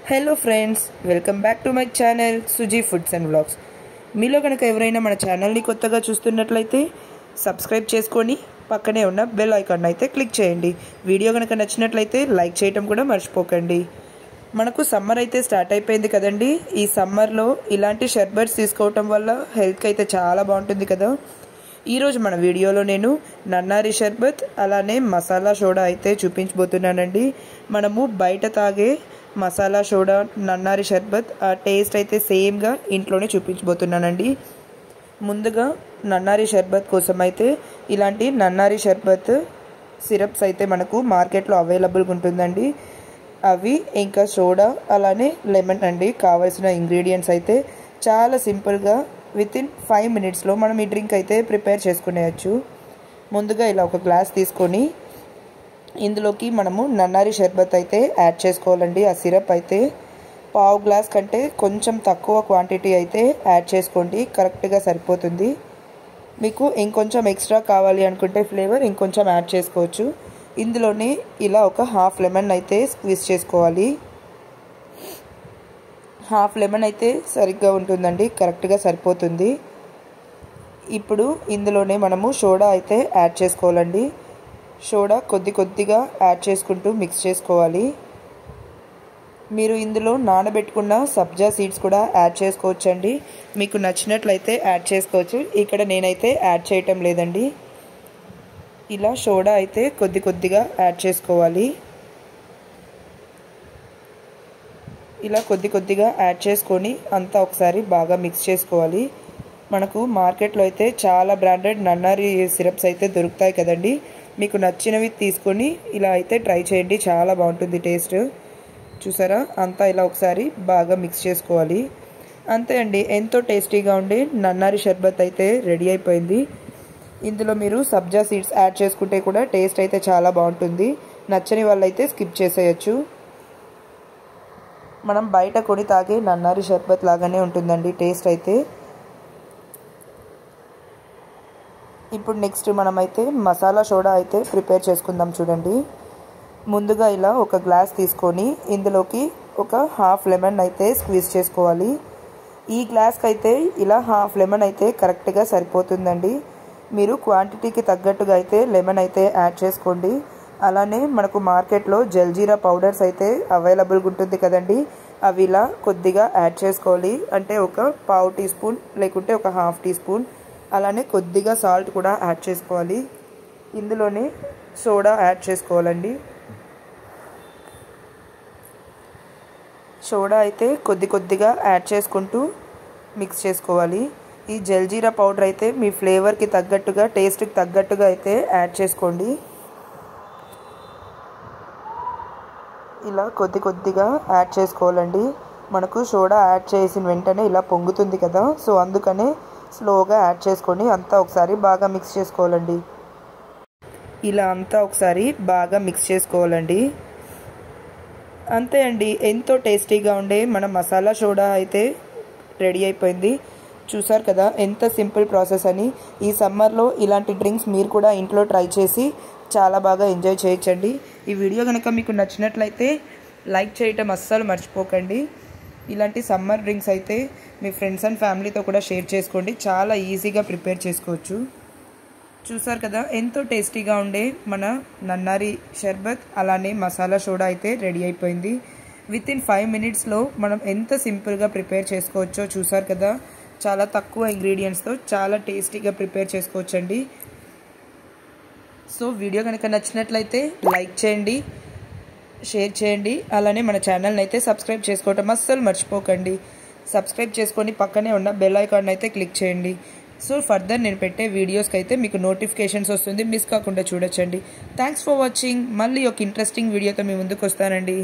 Hello friends, welcome back to my channel Suji foods and vlogs. మీలో కనుక ఎవరైనా మన ఛానల్ని కొత్తగా చూస్తున్నట్లయితే సబ్స్క్రైబ్ చేసుకొని పక్కనే ఉన్న బెల్ ఐకాన్ అయితే క్లిక్ చేయండి. వీడియో కనుక నచ్చినట్లయితే లైక్ చేయడం కూడా మర్చిపోకండి. మనకు సమ్మర్ అయితే స్టార్ట్ అయిపోయింది కదండి. ఈ సమ్మర్లో ఇలాంటి షర్బట్స్ తీసుకోవటం వల్ల హెల్త్కి అయితే చాలా బాగుంటుంది కదా. ఈరోజు మన వీడియోలో నేను నన్నారి షర్బత్ అలానే మసాలా సోడా అయితే చూపించబోతున్నానండి. మనము బయట తాగే మసాలా సోడా నన్నారి షర్బత్ ఆ టేస్ట్ అయితే సేమ్గా ఇంట్లోనే చూపించబోతున్నానండి. ముందుగా నన్నారి షర్బత్ కోసం అయితే ఇలాంటి నన్నారి షర్బత్ సిరప్స్ అయితే మనకు మార్కెట్లో అవైలబుల్గా ఉంటుందండి. అవి ఇంకా సోడా అలానే లెమన్ అండి. కావాల్సిన ఇంగ్రీడియంట్స్ అయితే చాలా సింపుల్గా వితిన్ 5 minutesలో మనం ఈ డ్రింక్ అయితే ప్రిపేర్ చేసుకునేయచ్చు. ముందుగా ఇలా ఒక గ్లాస్ తీసుకొని ఇందులోకి మనము నన్నారి షర్బత్ అయితే యాడ్ చేసుకోవాలండి. ఆ సిరప్ అయితే 1/2 గ్లాస్ కంటే కొంచెం తక్కువ క్వాంటిటీ అయితే యాడ్ చేసుకోండి, కరెక్ట్గా సరిపోతుంది. మీకు ఇంకొంచెం ఎక్స్ట్రా కావాలి అనుకుంటే ఫ్లేవర్ ఇంకొంచెం యాడ్ చేసుకోవచ్చు. ఇందులోనే ఇలా ఒక హాఫ్ లెమన్ అయితే స్క్వీజ్ చేసుకోవాలి. హాఫ్ లెమన్ అయితే సరిగ్గా ఉంటుందండి, కరెక్ట్గా సరిపోతుంది. ఇప్పుడు ఇందులోనే మనము సోడా అయితే యాడ్ చేసుకోవాలండి. సోడా కొద్దిగా యాడ్ చేసుకుంటూ మిక్స్ చేసుకోవాలి. మీరు ఇందులో నానబెట్టుకున్న సబ్జా సీడ్స్ కూడా యాడ్ చేసుకోవచ్చండి. మీకు నచ్చినట్లయితే యాడ్ చేసుకోవచ్చు. ఇక్కడ నేనైతే యాడ్ చేయటం లేదండి. ఇలా సోడా అయితే కొద్దిగా యాడ్ చేసుకోవాలి. ఇలా కొద్దిగా యాడ్ చేసుకొని అంతా ఒకసారి బాగా మిక్స్ చేసుకోవాలి. మనకు మార్కెట్లో అయితే చాలా బ్రాండెడ్ నన్నారి సిరప్స్ అయితే దొరుకుతాయి కదండి. మీకు నచ్చినవి తీసుకొని ఇలా అయితే ట్రై చేయండి, చాలా బాగుంటుంది టేస్ట్. చూసారా, అంతా ఇలా ఒకసారి బాగా మిక్స్ చేసుకోవాలి. అంతే అండి, ఎంతో టేస్టీగా ఉండే నన్నారి షర్బత్ అయితే రెడీ అయిపోయింది. ఇందులో మీరు సబ్జా సీడ్స్ యాడ్ చేసుకుంటే కూడా టేస్ట్ అయితే చాలా బాగుంటుంది. నచ్చని వాళ్ళైతే స్కిప్ చేసేయచ్చు. మనం బయట కొని తాగే నన్నారి షర్బత్ లాగానే ఉంటుందండి టేస్ట్ అయితే. ఇప్పుడు నెక్స్ట్ మనమైతే మసాలా సోడా అయితే ప్రిపేర్ చేసుకుందాం. చూడండి, ముందుగా ఇలా ఒక గ్లాస్ తీసుకొని ఇందులోకి ఒక హాఫ్ లెమన్ అయితే స్క్వీజ్ చేసుకోవాలి. ఈ గ్లాస్కి అయితే ఇలా హాఫ్ లెమన్ అయితే కరెక్ట్గా సరిపోతుందండి. మీరు క్వాంటిటీకి తగ్గట్టుగా అయితే లెమన్ అయితే యాడ్ చేసుకోండి. అలానే మనకు మార్కెట్లో జల్జీరా పౌడర్స్ అయితే అవైలబుల్గా ఉంటుంది కదండి. అవి ఇలా కొద్దిగా యాడ్ చేసుకోవాలి. అంటే ఒక 1/2 టీ స్పూన్ లేకుంటే ఒక 1/2 టీ స్పూన్. అలానే కొద్దిగా సాల్ట్ కూడా యాడ్ చేసుకోవాలి. ఇందులోనే సోడా యాడ్ చేసుకోవాలండి. సోడా అయితే కొద్దిగా యాడ్ చేసుకుంటూ మిక్స్ చేసుకోవాలి. ఈ జల్జీరా పౌడర్ అయితే మీ ఫ్లేవర్కి తగ్గట్టుగా టేస్ట్కి తగ్గట్టుగా అయితే యాడ్ చేసుకోండి. ఇలా కొద్దిగా యాడ్ చేసుకోవాలండి. మనకు సోడా యాడ్ చేసిన వెంటనే ఇలా పొంగుతుంది కదా, సో అందుకనే స్లోగా యాడ్ చేసుకొని అంతా ఒకసారి బాగా మిక్స్ చేసుకోవాలండి. ఇలా అంతా ఒకసారి బాగా మిక్స్ చేసుకోవాలండి. అంతే అండి, ఎంతో టేస్టీగా ఉండే మన మసాలా సోడా అయితే రెడీ అయిపోయింది. చూసారు కదా ఎంత సింపుల్ ప్రాసెస్ అని. ఈ సమ్మర్లో ఇలాంటి డ్రింక్స్ మీరు కూడా ఇంట్లో ట్రై చేసి చాలా బాగా ఎంజాయ్ చేయొచ్చండి. ఈ వీడియో కనుక మీకు నచ్చినట్లయితే లైక్ చేయటం అస్సలు మర్చిపోకండి. ఇలాంటి సమ్మర్ డ్రింక్స్ అయితే మీ ఫ్రెండ్స్ అండ్ ఫ్యామిలీతో కూడా షేర్ చేసుకోండి, చాలా ఈజీగా ప్రిపేర్ చేసుకోవచ్చు. చూసారు కదా ఎంతో టేస్టీగా ఉండే మన నన్నారి షర్బత్ అలానే మసాలా సోడా అయితే రెడీ అయిపోయింది. వితిన్ 5 minutesలో మనం ఎంత సింపుల్గా ప్రిపేర్ చేసుకోవచ్చో చూసారు కదా. చాలా తక్కువ ఇంగ్రీడియంట్స్తో చాలా టేస్టీగా ప్రిపేర్ చేసుకోవచ్చండి. సో వీడియో కనుక నచ్చినట్లయితే లైక్ చేయండి, షేర్ చేయండి. అలానే మన ఛానల్ని అయితే సబ్స్క్రైబ్ చేసుకోవటం అస్సలు మర్చిపోకండి. సబ్స్క్రైబ్ చేసుకొని పక్కనే ఉన్న బెల్ ఐకాన్ అయితే క్లిక్ చేయండి. సో ఫర్దర్ నేను పెట్టే వీడియోస్కి అయితే మీకు నోటిఫికేషన్స్ వస్తుంది, మిస్ కాకుండా చూడొచ్చండి. Thanks for watching. మళ్ళీ ఒక ఇంట్రెస్టింగ్ వీడియోతో మీ ముందుకు వస్తానండి.